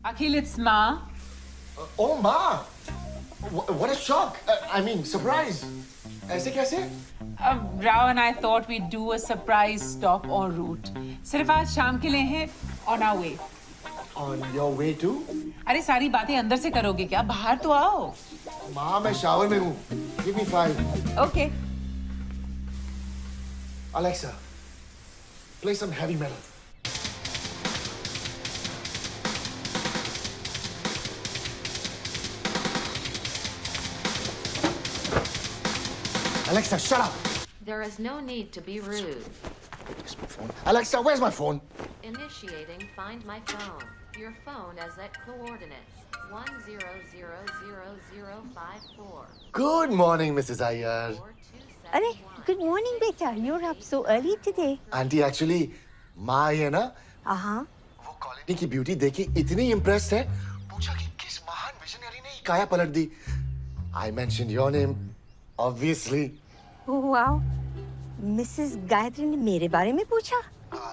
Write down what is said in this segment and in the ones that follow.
Akhil, it's Ma. Oh, Ma! What a shock! I mean, surprise! ऐसे कैसे? Rao and I thought we'd do a surprise stop en route. सिर्फ आज शाम के लिए हैं on our way. On your way to? अरे सारी बातें अंदर से करोगे क्या? बाहर तो आओ. माँ, मैं शावर में हूँ. Give me 5. Okay. Alexa, play some heavy metal. Alexa, shut up! There is no need to be rude. Where's my phone? Alexa, where's my phone? Initiating Find My Phone. Your phone is at coordinates 100054. Good morning, Mrs. Iyer. अरे good morning बेटा, you're up so early today. Auntie, actually, माँ है ना? हाँ. वो colony की beauty देखी इतनी इम्प्रेस्ड है, पूछा कि किस महान विजनरी ने काया पलट दी. I mentioned your name, obviously. Oh wow. Mrs. Gayatri ने मेरे बारे में पूछा?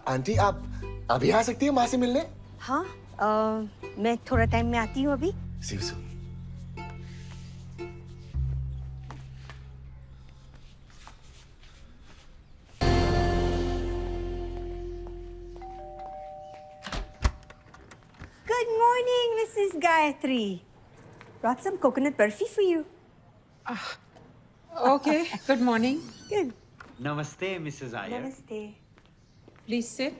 आंटी, आप अभी आ सकती हैं माँ से मिलने? हाँ, मैं थोड़ा टाइम में आती हूँ अभी. See you soon. Good morning, Mrs. Gayatri. Brought some coconut burfi for you. Okay. Good morning. Good. नमस्ते मिसेस आयर. नमस्ते. Please sit.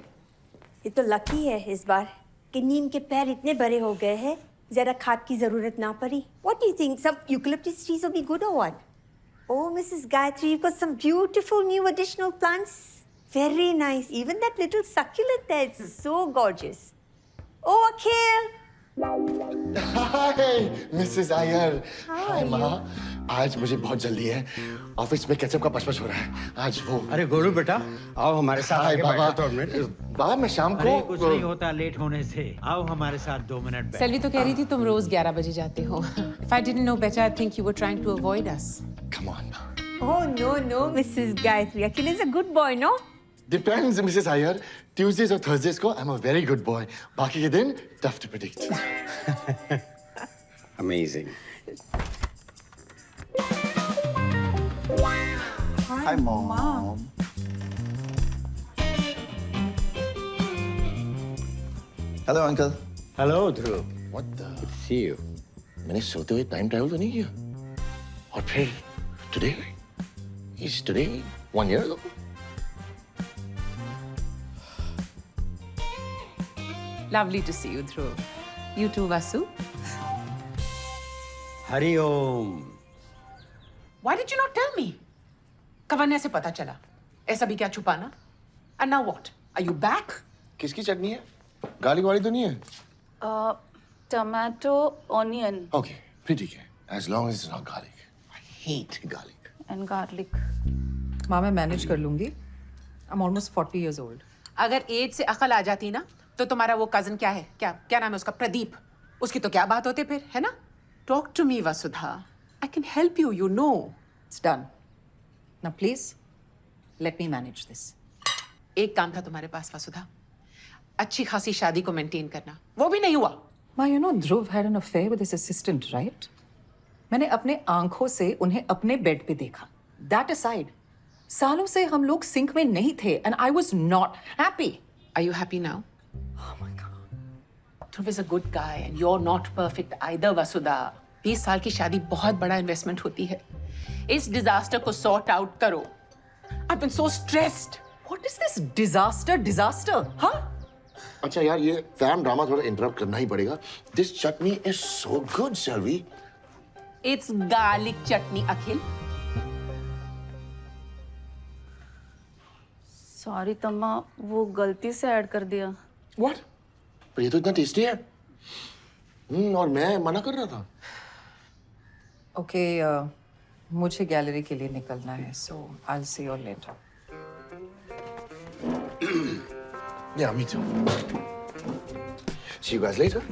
ये तो लकी है इस बार कि नीम के पैर इतने बड़े हो गए हैं, ज़रा खाद की ज़रूरत ना पड़ी. What do you think? Some eucalyptus trees will be good or what? Oh, Mrs. Gayatri, you've got some beautiful new additional plants. Very nice. Even that little succulent there, it's so gorgeous. Oh, Akhil. Hi, Mrs. Iyer. Hi, माँ. आज मुझे बहुत जल्दी है. Office में ketchup का पचपच हो रहा है. आज वो. अरे गोलू बेटा, आओ हमारे साथ. हाय आगे बाबा. बैठो 2 मिनट. बाबा, मैं शाम को. अरे कुछ नहीं होता लेट होने से. आओ हमारे साथ 2 मिनट बैठो. सेल्वी तो कह रही थी तुम रोज 11 बजे जाते हो. If I didn't know better, I'd think you were trying to avoid us. Come on, Ma. Oh, no, Mrs. Gayatri. Akhil is a good boy, no? Depends, Mrs. Iyer. Tuesdays or Thursdays को I'm a very good boy. बाकी के दिन tough to predict. Amazing. Hi, Mom. Hello, Uncle. Hello Dhruv. What the? See you. मैंने सोते हुए time travel तो नहीं किया. और फिर today is today 1 year ago. Lovely to see you, Dhruv. You too, Vasu. Hari Om. Why did you not tell me? कवन्या से पता चला. ऐसा भी क्या छुपाना? And now what? Are you back? किसकी चटनी है? गार्लिक वाली तो नहीं है? Tomato, onion, Okay, फिर ठीक है. As long as it's not garlic. I hate garlic. and garlic. माँ मैं मैनेज कर लूंगी. I'm almost 40 years old. अगर एज से अकल आ जाती ना, तो तुम्हारा वो कजन क्या है? क्या नाम है उसका? प्रदीप. उसकी तो क्या बात होती फिर, है ना? Talk to me, Vasudha. I can help you, you know. It's done. Now please, let me manage this. एक काम था तुम्हारे पास, वसुधा. अच्छी खासी शादी को मेंटेन करना. वो भी नहीं हुआ. Ma, you know Dhruv had an affair with his assistant, right? मैंने अपने आंखों से उन्हें अपने बेड पे देखा. That aside, सालों से हम लोग सिंक में नहीं थे, and I was not happy. Are you happy now? Oh my God. Dhruv is a good guy and you're not perfect either, Vasudha. 20 साल की शादी बहुत बड़ा इन्वेस्टमेंट होती है. इस डिजास्टर को सॉर्ट आउट करो. I've been so stressed. What is this disaster? Huh? अच्छा यार, ये फैम ड्रामा थोड़ा इंटरप्ट करना ही पड़ेगा. This chutney is so good, Selvi. It's garlic chutney, Akhil. Sorry तम्मा, वो गलती से ऐड कर दिया. What? पर ये तो इतना टेस्टी है. और मैं मना कर रहा था. Okay, मुझे गैलरी के लिए निकलना है, so I'll see you later. Yeah, me too. See you guys later.